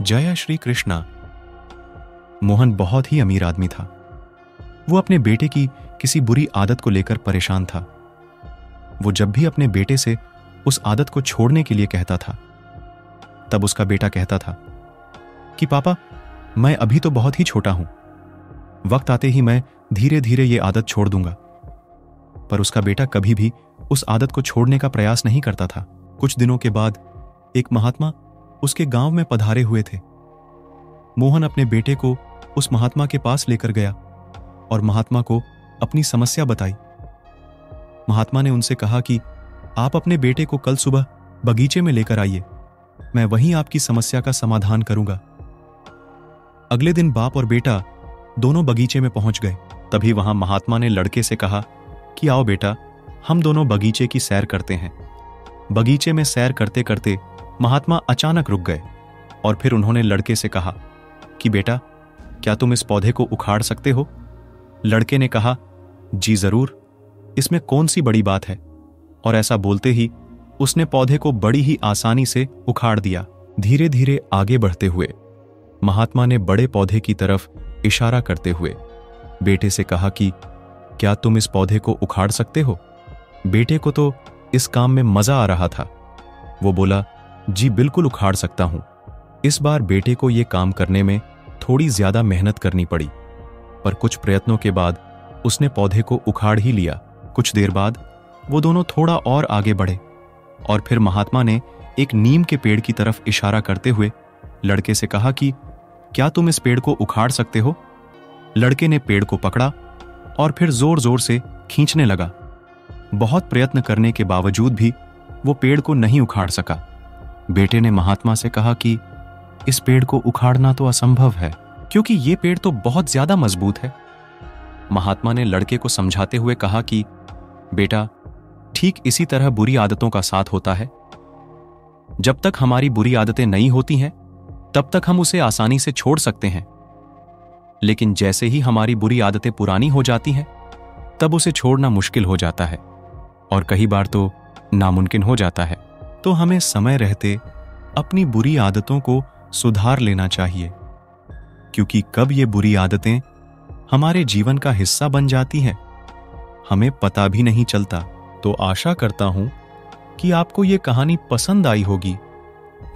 जय श्री कृष्णा। मोहन बहुत ही अमीर आदमी था। वो अपने बेटे की किसी बुरी आदत को लेकर परेशान था। वो जब भी अपने बेटे से उस आदत को छोड़ने के लिए कहता था, तब उसका बेटा कहता था कि पापा, मैं अभी तो बहुत ही छोटा हूं, वक्त आते ही मैं धीरे धीरे ये आदत छोड़ दूंगा। पर उसका बेटा कभी भी उस आदत को छोड़ने का प्रयास नहीं करता था। कुछ दिनों के बाद एक महात्मा उसके गांव में पधारे हुए थे। मोहन अपने बेटे को उस महात्मा के पास लेकर गया और महात्मा को अपनी समस्या बताई। महात्मा ने उनसे कहा कि आप अपने बेटे को कल सुबह बगीचे में लेकर आइए, मैं वहीं आपकी समस्या का समाधान करूंगा। अगले दिन बाप और बेटा दोनों बगीचे में पहुंच गए। तभी वहां महात्मा ने लड़के से कहा कि आओ बेटा, हम दोनों बगीचे की सैर करते हैं। बगीचे में सैर करते करते महात्मा अचानक रुक गए और फिर उन्होंने लड़के से कहा कि बेटा, क्या तुम इस पौधे को उखाड़ सकते हो? लड़के ने कहा, जी जरूर, इसमें कौन सी बड़ी बात है। और ऐसा बोलते ही उसने पौधे को बड़ी ही आसानी से उखाड़ दिया। धीरे धीरे आगे बढ़ते हुए महात्मा ने बड़े पौधे की तरफ इशारा करते हुए बेटे से कहा कि क्या तुम इस पौधे को उखाड़ सकते हो? बेटे को तो इस काम में मजा आ रहा था। वो बोला, जी बिल्कुल उखाड़ सकता हूं। इस बार बेटे को यह काम करने में थोड़ी ज्यादा मेहनत करनी पड़ी, पर कुछ प्रयत्नों के बाद उसने पौधे को उखाड़ ही लिया। कुछ देर बाद वो दोनों थोड़ा और आगे बढ़े और फिर महात्मा ने एक नीम के पेड़ की तरफ इशारा करते हुए लड़के से कहा कि क्या तुम इस पेड़ को उखाड़ सकते हो? लड़के ने पेड़ को पकड़ा और फिर जोर जोर से खींचने लगा। बहुत प्रयत्न करने के बावजूद भी वो पेड़ को नहीं उखाड़ सका। बेटे ने महात्मा से कहा कि इस पेड़ को उखाड़ना तो असंभव है, क्योंकि ये पेड़ तो बहुत ज्यादा मजबूत है। महात्मा ने लड़के को समझाते हुए कहा कि बेटा, ठीक इसी तरह बुरी आदतों का साथ होता है। जब तक हमारी बुरी आदतें नहीं होती हैं, तब तक हम उसे आसानी से छोड़ सकते हैं, लेकिन जैसे ही हमारी बुरी आदतें पुरानी हो जाती हैं, तब उसे छोड़ना मुश्किल हो जाता है और कई बार तो नामुमकिन हो जाता है। तो हमें समय रहते अपनी बुरी आदतों को सुधार लेना चाहिए, क्योंकि कब ये बुरी आदतें हमारे जीवन का हिस्सा बन जाती हैं, हमें पता भी नहीं चलता। तो आशा करता हूं कि आपको ये कहानी पसंद आई होगी।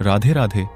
राधे राधे।